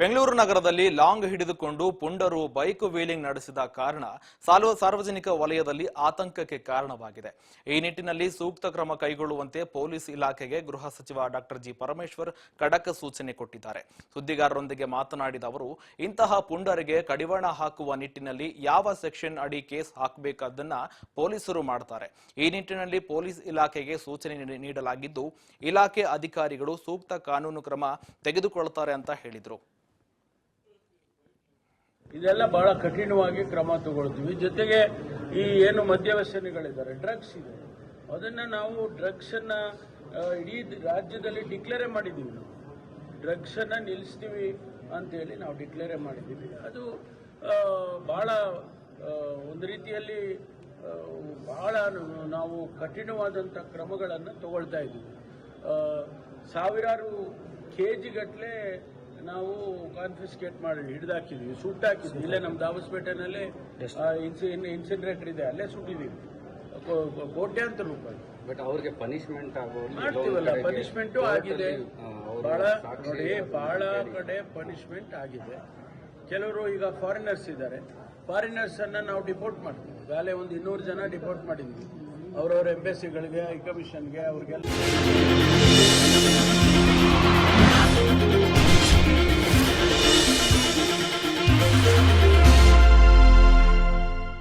ಬೆಂಗಳೂರು ನಗರದಲ್ಲಿ ಲಾಂಗ್ ಹಿಡಿದುಕೊಂಡು ಪುಂಡರು bike wheeling ನಡೆಸಿದ ಕಾರಣ ಸಾರ್ವಜನಿಕ ವಲಯದಲ್ಲಿ ಆತಂಕಕ್ಕೆ ಕಾರಣವಾಗಿದೆ. ಈ ನಿಟ್ಟಿನಲ್ಲಿ ಸೂಕ್ತ ಕ್ರಮ ಕೈಗೊಳ್ಳುವಂತೆ ಪೊಲೀಸ್ ಇಲಾಖೆಗೆ ಗೃಹ ಸಚಿವ ಡಾಕ್ಟರ್ ಜಿ ಪರಮೇಶ್ವರ್ ಖಡಕ್ ಸೂಚನೆ ಕೊಟ್ಟಿದ್ದಾರೆ. ಸುದ್ದಿಗಾರರೊಂದಿಗೆ ಮಾತನಾಡಿದ ಅವರು, ಇಂತಹ ಪುಂಡರಿಗೆ ಕಡಿವಾಣ ಹಾಕುವ ನಿಟ್ಟಿನಲ್ಲಿ ಯಾವ ಸೆಕ್ಷನ್ ಅಡಿ ಕೇಸ್ ಹಾಕಬೇಕಾದ್ದನ್ನ ಪೊಲೀಸರು ಮಾಡ್ತಾರೆ. ಈ ನಿಟ್ಟಿನಲ್ಲಿ ಪೊಲೀಸ್ ಇಲಾಖೆಗೆ ಸೂಚನೆ ನೀಡಲಾಗಿದ್ದು, ಇಲಾಖೆ ಅಧಿಕಾರಿಗಳು ಸೂಕ್ತ ಕಾನೂನು ಕ್ರಮ ತೆಗೆದುಕೊಳ್ಳುತ್ತಾರೆ ಅಂತ ಹೇಳಿದರು. ಇದೆಲ್ಲ ಬಹಳ ಕಠಿಣವಾಗಿ ಕ್ರಮ ತಗೊಳ್ತೀವಿ. ಜೊತೆಗೆ ಈ ಏನು ಮದ್ಯವ್ಯಸನಿಗಳಿದ್ದಾರೆ, ಡ್ರಗ್ಸ್ ಇದೆ, ಅದನ್ನ ನಾವು ಡ್ರಗ್ಸ್ ಅನ್ನ ಇಡೀ ರಾಜ್ಯದಲ್ಲಿ ಡಿಕ್ಲೇರ್ ಮಾಡಿದ್ದೀವಿ. ನಾವು ಡ್ರಗ್ಸ್ ಅನ್ನ ನಿಲ್ಲಿಸ್ತೀವಿ ಅಂತೇಳಿ ನಾವು ಡಿಕ್ಲೇರ್ ಮಾಡಿದ್ದೀವಿ. ಅದು ಬಹಳ ಒಂದು ರೀತಿಯಲ್ಲಿ ಬಹಳ ನಾವು ಕಠಿಣವಾದಂಥ ಕ್ರಮಗಳನ್ನು ತಗೊಳ್ತಾ ಇದ್ದೀವಿ. ಸಾವಿರಾರು KG ಗಟ್ಟಲೆ ನಾವು ಕಾನ್ಫಿಸ್ಕೇಟ್ ಮಾಡಿ ಹಿಡಿದಾಕಿದ್ವಿ, ಸುಟ್ಟಾಕಿದ್ವಿ. ಇಲ್ಲೇ ನಮ್ಮ ದಾವಸ್ಪೇಟೆನಲ್ಲೇ ಇನ್ಸಿನರೇಟರ್ ಇದೆ, ಅಲ್ಲೇ ಸುಟ್ಟಿದ್ದೀವಿ ಕೋಟ್ಯಾಂತರ ರೂಪಾಯಿ. ಬಟ್ ಅವ್ರಿಗೆ ಪನಿಷ್ಮೆಂಟ್ ಮಾಡ್ತೀವಲ್ಲ, ಪನಿಷ್ಮೆಂಟು ಆಗಿದೆ. ಬಹಳ ಕಡೆ ಪನಿಷ್ಮೆಂಟ್ ಆಗಿದೆ. ಕೆಲವರು ಈಗ ಫಾರಿನರ್ಸ್ ಇದ್ದಾರೆ, ಫಾರಿನರ್ಸ್ ಅನ್ನ ನಾವು ಡಿಪೋರ್ಟ್ ಮಾಡ್ತೀವಿ. ಈಗಾಗಲೇ ಒಂದು 200 ಜನ ಡಿಪೋರ್ಟ್ ಮಾಡಿದ್ವಿ, ಅವರವರ ಎಂಬೆಸಿಗಳಿಗೆ, ಹೈ ಕಮಿಷನ್ಗೆ, ಅವ್ರಿಗೆಲ್ಲ